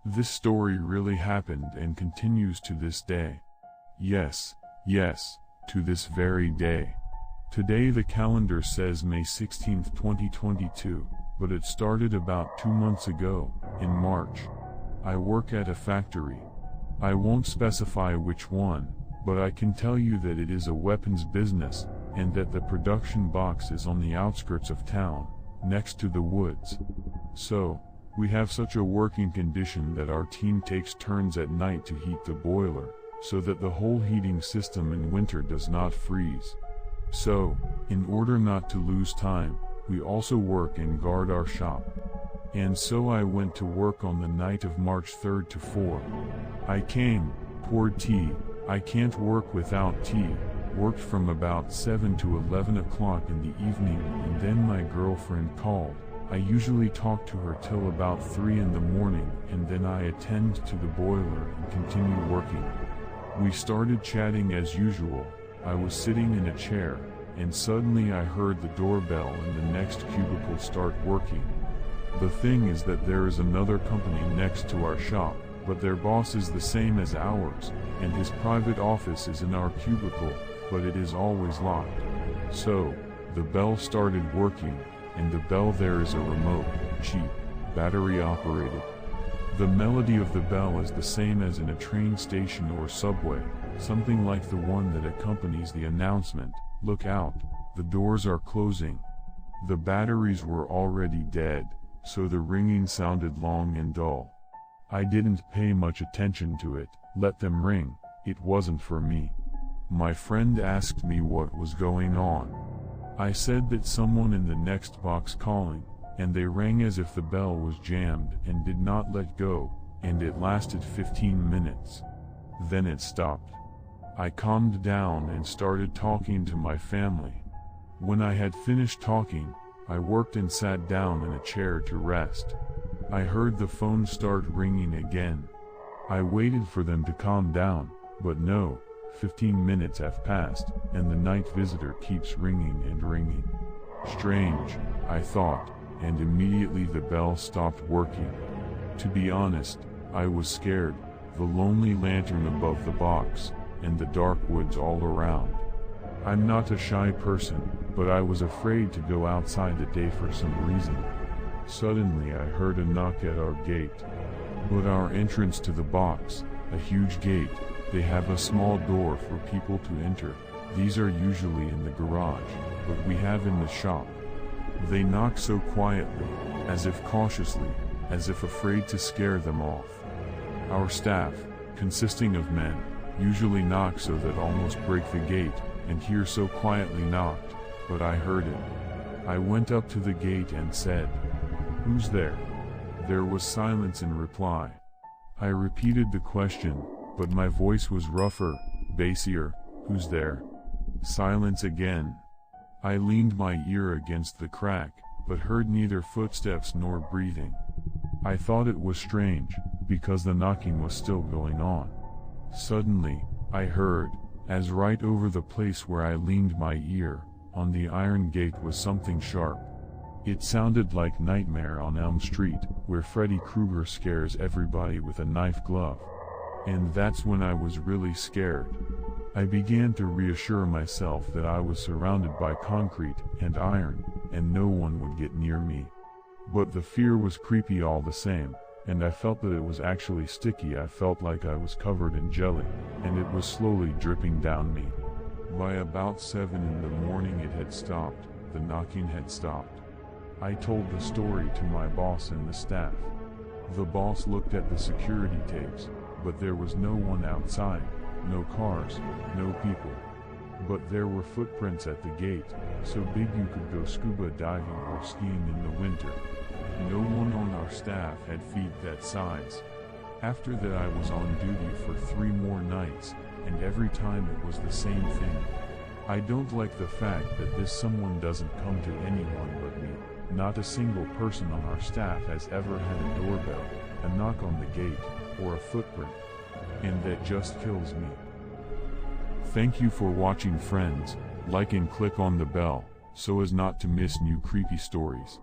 This story really happened and continues to this day. Yes, to this very day. Today the calendar says May 16th, 2022, but it started about 2 months ago, in March. I work at a factory. I won't specify which one, but I can tell you that it is a weapons business, and that the production box is on the outskirts of town, next to the woods. So, we have such a working condition that our team takes turns at night to heat the boiler, so that the whole heating system in winter does not freeze. So, in order not to lose time, we also work and guard our shop. And so I went to work on the night of March 3rd to 4. I came, poured tea, I can't work without tea, worked from about 7 to 11 o'clock in the evening, and then my girlfriend called. I usually talk to her till about 3 in the morning, and then I attend to the boiler and continue working. We started chatting as usual. I was sitting in a chair, and suddenly I heard the doorbell in the next cubicle start working. The thing is that there is another company next to our shop, but their boss is the same as ours, and his private office is in our cubicle, but it is always locked. So, the bell started working, and the bell there is a remote, cheap, battery operated. The melody of the bell is the same as in a train station or subway, something like the one that accompanies the announcement, "Look out, the doors are closing." The batteries were already dead, so the ringing sounded long and dull. I didn't pay much attention to it, let them ring, it wasn't for me. My friend asked me what was going on. I said that someone in the next box calling, and they rang as if the bell was jammed and did not let go, and it lasted 15 minutes. Then it stopped. I calmed down and started talking to my family. When I had finished talking, I worked and sat down in a chair to rest. I heard the phone start ringing again. I waited for them to calm down, but no, 15 minutes have passed, and the night visitor keeps ringing and ringing. Strange, I thought, and immediately the bell stopped working. To be honest, I was scared, the lonely lantern above the box, and the dark woods all around. I'm not a shy person, but I was afraid to go outside the day for some reason. Suddenly I heard a knock at our gate. But our entrance to the box, a huge gate, they have a small door for people to enter. These are usually in the garage, but we have in the shop. They knock so quietly, as if cautiously, as if afraid to scare them off. Our staff, consisting of men, usually knock so that almost break the gate, and here so quietly knocked, but I heard it. I went up to the gate and said, "Who's there?" There was silence in reply. I repeated the question, but my voice was rougher, bassier, "Who's there?" Silence again. I leaned my ear against the crack, but heard neither footsteps nor breathing. I thought it was strange, because the knocking was still going on. Suddenly, I heard, as right over the place where I leaned my ear, on the iron gate was something sharp. It sounded like Nightmare on Elm Street, where Freddy Krueger scares everybody with a knife glove. And that's when I was really scared. I began to reassure myself that I was surrounded by concrete and iron, and no one would get near me. But the fear was creepy all the same, and I felt that it was actually sticky. I felt like I was covered in jelly, and it was slowly dripping down me. By about 7 in the morning it had stopped, the knocking had stopped. I told the story to my boss and the staff. The boss looked at the security tapes, but there was no one outside, no cars, no people. But there were footprints at the gate, so big you could go scuba diving or skiing in the winter. No one on our staff had feet that size. After that I was on duty for 3 more nights, and every time it was the same thing. I don't like the fact that this someone doesn't come to anyone but me. Not a single person on our staff has ever had a doorbell, a knock on the gate, or a footprint. And that just kills me. Thank you for watching, friends. Like and click on the bell, so as not to miss new creepy stories.